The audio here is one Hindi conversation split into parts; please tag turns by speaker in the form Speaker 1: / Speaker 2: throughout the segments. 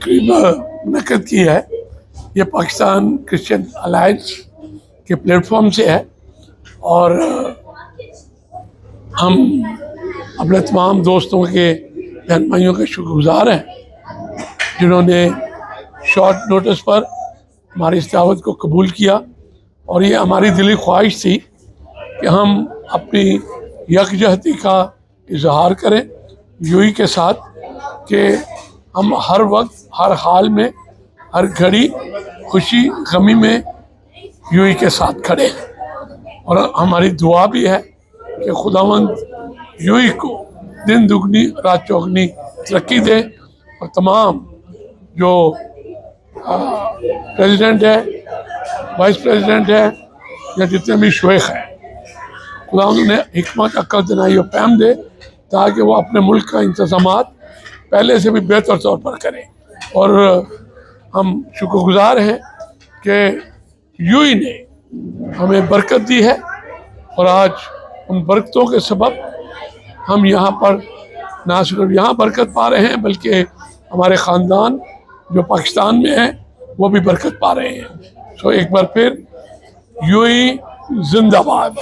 Speaker 1: तकरीब मुनक़्क़द की है। ये पाकिस्तान क्रिश्चियन अलायंस के प्लेटफॉर्म से है और हम अपने तमाम दोस्तों के बहन भाइयों के शुक्रगुज़ार हैं जिन्होंने शॉर्ट नोटिस पर हमारी इस दावत को कबूल किया। और ये हमारी दिली ख्वाहिश थी कि हम अपनी यकजहती का इजहार करें यूएई के साथ कि हम हर वक्त हर हाल में हर घड़ी खुशी गमी में यूएई के साथ खड़े हैं। और हमारी दुआ भी है कि खुदावंद यूएई को दिन दुगनी रात चौगनी तरक्की दे और तमाम जो प्रेसिडेंट है, वाइस प्रेसिडेंट है या जितने भी शेख हैं, खुदा उन्हें हिकमत अक्ल दिनाई और फहम दे ताकि वो अपने मुल्क का इंतज़ामात पहले से भी बेहतर तौर पर करें। और हम शुक्रगुज़ार हैं कि यूएई ने हमें बरकत दी है और आज उन बरकतों के सबब हम यहाँ पर ना सिर्फ यहाँ बरकत पा रहे हैं बल्कि हमारे ख़ानदान जो पाकिस्तान में हैं वो भी बरकत पा रहे हैं। सो एक बार फिर यूएई जिंदाबाद।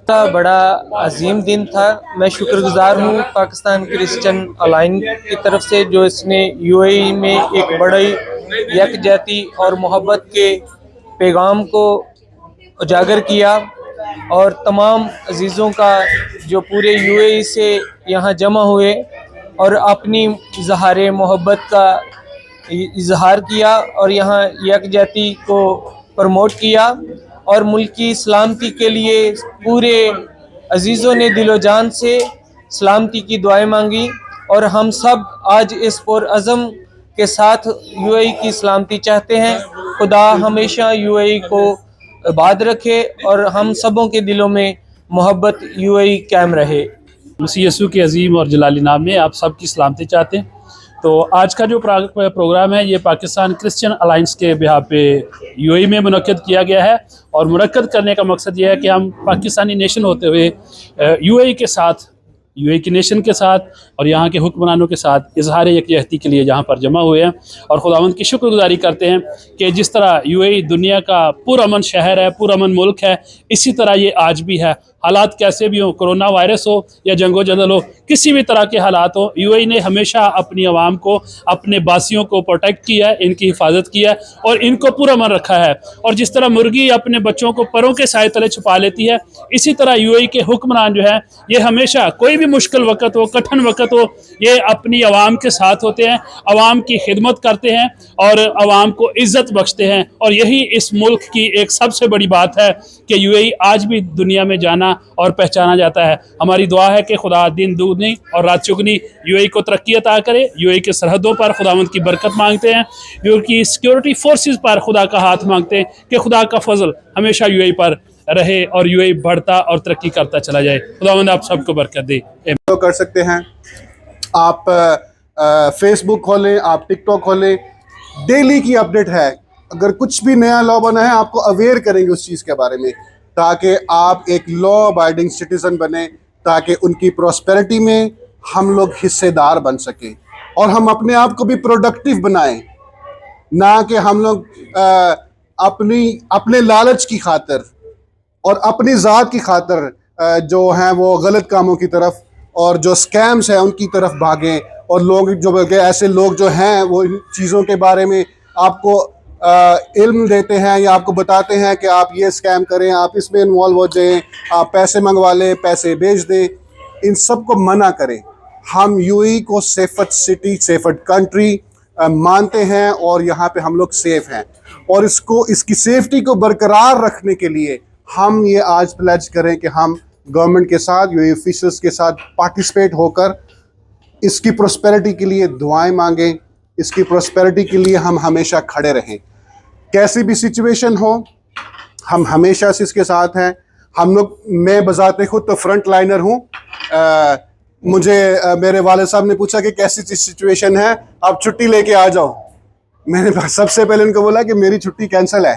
Speaker 2: बड़ा अजीम दिन था। मैं शुक्रगुजार हूँ पाकिस्तान क्रिश्चियन अलायंस की तरफ से जो इसने यूएई में एक बड़ी यकजहती और मोहब्बत के पैगाम को उजागर किया और तमाम अजीज़ों का जो पूरे यूएई से यहाँ जमा हुए और अपनी इजहार मोहब्बत का इजहार किया और यहाँ यकजहती को प्रमोट किया और मुल्क की सलामती के लिए पूरे अजीज़ों ने दिलो जान से सलामती की दुआएं मांगी और हम सब आज इस पुरअज़म के साथ यूएई की सलामती चाहते हैं। खुदा हमेशा यूएई को आबाद रखे और हम सबों के दिलों में मोहब्बत यूएई कायम रहे।
Speaker 3: मसीह यसू के अजीम और जलाली नाम में आप सब की सलामती चाहते हैं। तो आज का जो प्रोग्राम है ये पाकिस्तान क्रिश्चियन अलायंस के बिहार पे यूएई में मुनक्किद किया गया है और मुनक्किद करने का मकसद ये है कि हम पाकिस्तानी नेशन होते हुए यूएई के साथ, यूएई की नेशन के साथ और यहाँ के हुक्मरानों के साथ इजहार यकजहती के लिए यहाँ पर जमा हुए हैं और खुदावंद की शुक्रगुजारी करते हैं कि जिस तरह यूएई दुनिया का पुरअमन शहर है, पुरअमन मुल्क है, इसी तरह ये आज भी है। हालात कैसे भी हों, कोरोना वायरस हो या जंगो जदल हो, किसी भी तरह के हालात हो, यूएई ने हमेशा अपनी आवाम को, अपने बासियों को प्रोटेक्ट किया है, इनकी हिफाजत किया है और इनको पुरअमन रखा है। और जिस तरह मुर्गी अपने बच्चों को परों के साए तले छुपा लेती है, इसी तरह यूएई के हुक्मरान जो है ये हमेशा कोई भी मुश्किल वक़्त हो, कठिन वक़्त हो, ये अपनी आवाम के साथ होते हैं, आवाम की खिदमत करते हैं और आवाम को इज़्ज़त बख्शते हैं। और यही इस मुल्क की एक सबसे बड़ी बात है कि यूएई आज भी दुनिया में जाना और पहचाना जाता है। हमारी दुआ है कि खुदा दिन दुगनी और रात चुगनी यूएई को तरक्की अता करे। यूएई के सरहदों पर खुदावंद की बरकत मांगते हैं, यूएई की सिक्योरिटी फोर्सेस पर खुदा का हाथ मांगते हैं कि खुदा का फजल हमेशा यूएई पर रहे और यूएई बढ़ता और तरक्की करता चला जाए। खुदावंद आप सबको बरकत दे।
Speaker 4: तो कर सकते हैं आप फेसबुक खोलें, आप टिकटॉक खोलें, डेली की अपडेट है। अगर कुछ भी नया लॉ बना है आपको अवेयर करेंगे उस चीज़ के बारे में ताकि आप एक लॉ अबाइडिंग सिटीज़न बने, ताकि उनकी प्रॉस्पेरिटी में हम लोग हिस्सेदार बन सकें और हम अपने आप को भी प्रोडक्टिव बनाएं, ना कि हम लोग अपने लालच की खातिर और अपनी ज़ात की खातिर जो हैं वो गलत कामों की तरफ और जो स्कैम्स हैं उनकी तरफ भागें। और लोग जो ऐसे लोग जो हैं वो इन चीज़ों के बारे में आपको इल्म देते हैं या आपको बताते हैं कि आप ये स्कैम करें, आप इसमें इन्वॉल्व हो जाएं, आप पैसे मंगवा लें, पैसे भेज दें, इन सब को मना करें। हम यूएई को सेफट सिटी, सेफट कंट्री मानते हैं और यहाँ पे हम लोग सेफ़ हैं और इसकी सेफ्टी को बरकरार रखने के लिए हम ये आज प्लेज करें कि हम गवर्नमेंट के साथ, यूएई ऑफिसर्स के साथ पार्टिसिपेट होकर इसकी प्रोस्पेरिटी के लिए दुआएं मांगें, इसकी प्रोस्पेरिटी के लिए हम हमेशा खड़े रहें। कैसी भी सिचुएशन हो हम हमेशा से इसके साथ हैं। हम लोग, मैं बजाते खुद तो फ्रंट लाइनर हूँ। मुझे मेरे वाले साहब ने पूछा कि कैसी सिचुएशन है, आप छुट्टी लेके आ जाओ। मैंने सबसे पहले उनको बोला कि मेरी छुट्टी कैंसिल है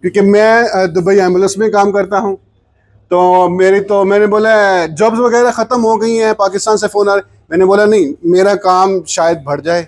Speaker 4: क्योंकि मैं दुबई एम्बुलेंस में काम करता हूँ। तो मैंने बोला जॉब्स वगैरह ख़त्म हो गई हैं, पाकिस्तान से फ़ोन आ रहे। मैंने बोला नहीं, मेरा काम शायद बढ़ जाए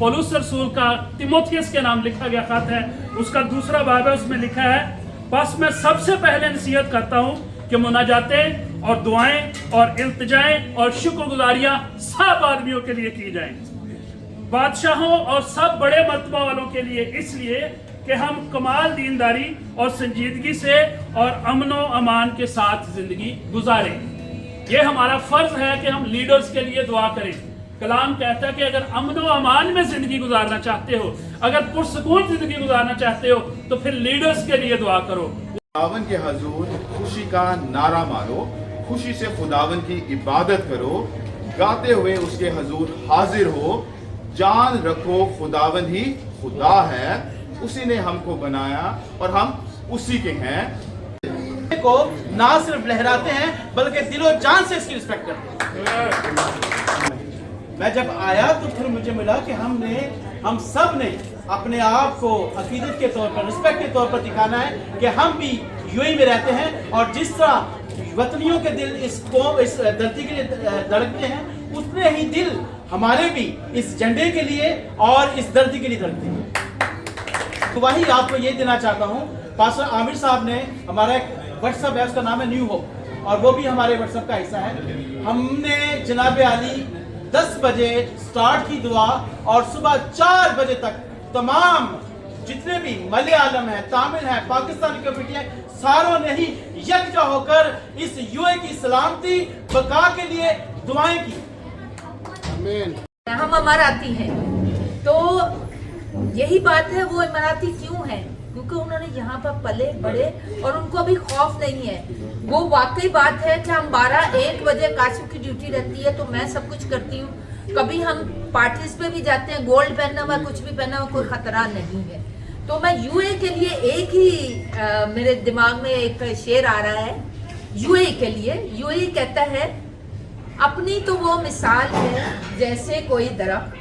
Speaker 3: पौलुस रसूल का तिमोथियस के नाम लिखा गया खत है, उसका दूसरा बाब है, उसमें लिखा है, बस मैं सबसे पहले नसीहत करता हूँ कि मुनाजातें और दुआएं और इल्तिजाएं और शुक्रगुजारियां सब आदमियों के लिए की जाएं, बादशाहों और सब बड़े मर्तबा वालों के लिए, इसलिए कि हम कमाल दीनदारी और संजीदगी से और अमनो अमान के साथ जिंदगी गुजारें। ये हमारा फर्ज है कि हम लीडर्स के लिए दुआ करें। कलाम कहता है कि अगर अमन व अमान में जिंदगी गुजारना चाहते हो, अगर पुरसकून जिंदगी गुजारना चाहते हो, तो फिर लीडर्स के लिए दुआ करो।
Speaker 5: खुदावन के हजूर खुशी का नारा मारो, खुशी से खुदावन की इबादत करो, गाते हुए उसके हजूर हाजिर हो, जान रखो खुदावन ही खुदा है, उसी ने हमको बनाया और हम उसी के हैं।
Speaker 6: को ना सिर्फ लहराते हैं बल्कि दिलो जान से इसकी रिस्पेक्ट करते हैं। मैं जब आया तो फिर मुझे मिला कि हम सब ने अपने आप को अकीदत के तौर पर, रिस्पेक्ट के तौर पर दिखाना है कि हम भी यूएई में रहते हैं और जिस तरह वतनियों के दिल इस धरती के लिए धड़कते हैं, उतने ही दिल हमारे भी इस झंडे के लिए और इस धरती के लिए धड़कते हैं। तो वही आपको ये देना चाहता हूँ, पास्टर आमिर साहब ने हमारा एक व्हाट्सएप है, उसका नाम है न्यू होप, और वो भी हमारे व्हाट्सएप का हिस्सा है। हमने जनाब आली 10 बजे स्टार्ट की दुआ और सुबह 4 बजे तक तमाम जितने भी मलयालम है, तमिल है, पाकिस्तानी कम्युनिटी है, सारों ने ही यकजा होकर इस यूए की सलामती बका के लिए दुआएं की।
Speaker 7: हम अमराती हैं, तो यही बात है, वो अमराती क्यों है? क्योंकि उन्होंने यहाँ पर पले बड़े और उनको अभी खौफ नहीं है। वो वाकई बात है कि हम 12-1 बजे काशिफ की ड्यूटी रहती है तो मैं सब कुछ करती हूँ। कभी हम पार्टीज पे भी जाते हैं, गोल्ड पहना हुआ, कुछ भी पहना हुआ, कोई खतरा नहीं है। तो मैं यूए के लिए एक ही मेरे दिमाग में एक शेर आ रहा है यूए के लिए। यूए कहता है, अपनी तो वो मिसाल है जैसे कोई दरख्त,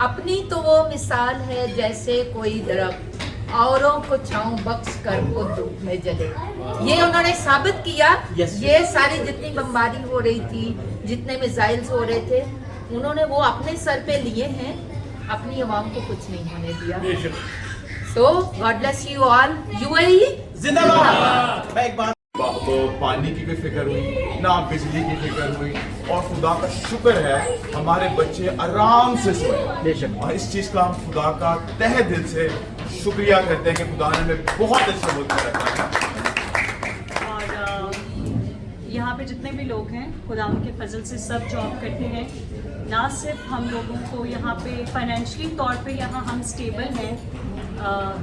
Speaker 7: अपनी तो वो मिसाल है जैसे कोई दरख्त, औरों को छांव बख्श कर वो धूप में जले। ये उन्होंने साबित किया। ये सारी जितनी बमबारी हो रही थी, जितने मिसाइल्स हो रहे थे, उन्होंने वो अपने सर पे लिए हैं, अपनी आवाम को कुछ नहीं होने दिया। So God bless you all. UAE
Speaker 6: जिंदाबाद। मैं एक बात,
Speaker 5: तो पानी की भी फिक्र हुई ना, बिजली की फिक्र हुई, और खुदा का शुक्र है हमारे बच्चे आराम से सोए, और इस चीज़ का हम खुदा का तहे दिल से शुक्रिया करते हैं कि खुदा ने हमें बहुत अच्छे मुल्क में रखा है।
Speaker 8: और यहाँ पे जितने भी लोग हैं, खुदा उनके फजल से सब जॉब करते हैं। ना सिर्फ हम लोगों को यहाँ पे फाइनेंशियली तौर पे यहाँ हम स्टेबल हैं,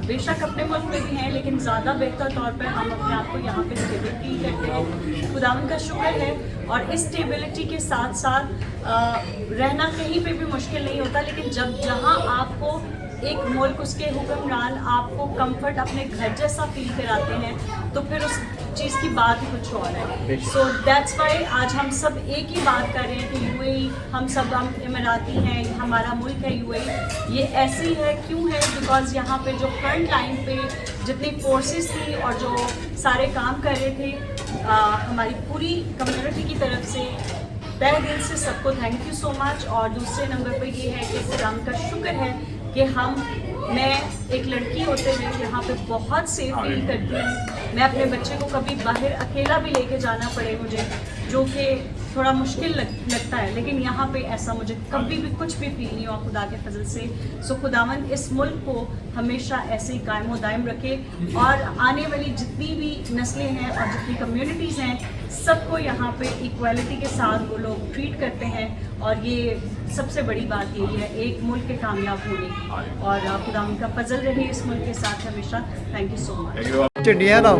Speaker 8: बेशक अपने मुल्क में भी हैं, लेकिन ज़्यादा बेहतर तौर पर हम अपने आप को यहाँ पे स्टेबिलिटी करते हैं। खुदावन का शुक्र है। और इस स्टेबिलिटी के साथ साथ रहना कहीं पे भी मुश्किल नहीं होता, लेकिन जब जहाँ आपको एक मुल्क, उसके हुक्मरान आपको कंफर्ट अपने घर जैसा फील कराते हैं, तो फिर उस चीज़ की बात ही कुछ और है। सो दैट्स वाई आज हम सब एक ही बात कर रहे हैं कि यूएई, हम सब हम इमराती हैं, हमारा मुल्क है यूएई। ये ऐसे ही है, क्यों है? बिकॉज यहाँ पे जो फ्रंट लाइन पे जितनी फोर्सेस थी और जो सारे काम कर रहे थे, हमारी पूरी कम्युनिटी की तरफ से तहे दिल से सबको थैंक यू सो मच। और दूसरे नंबर पे ये है कि खुदा का शुक्र है कि मैं एक लड़की होते हुए यहाँ पे बहुत सेफ फील करती हूँ। मैं अपने बच्चे को कभी बाहर अकेला भी लेके जाना पड़े मुझे, जो कि थोड़ा मुश्किल लगता है, लेकिन यहाँ पे ऐसा मुझे कभी भी कुछ भी फील नहीं हुआ खुदा के फजल से। सो खुदावन इस मुल्क को हमेशा ऐसे ही कायम व दायम रखे, और आने वाली जितनी भी नस्लें हैं और जितनी कम्युनिटीज़ हैं, सबको यहाँ पे इक्वालिटी के साथ वो लोग ट्रीट करते हैं। और ये सबसे बड़ी बात यही है, एक मुल्क के कामयाब होने की, और खुदा उनका फजल रहे इस मुल्क के साथ हमेशा। Thank you so much.
Speaker 9: India ना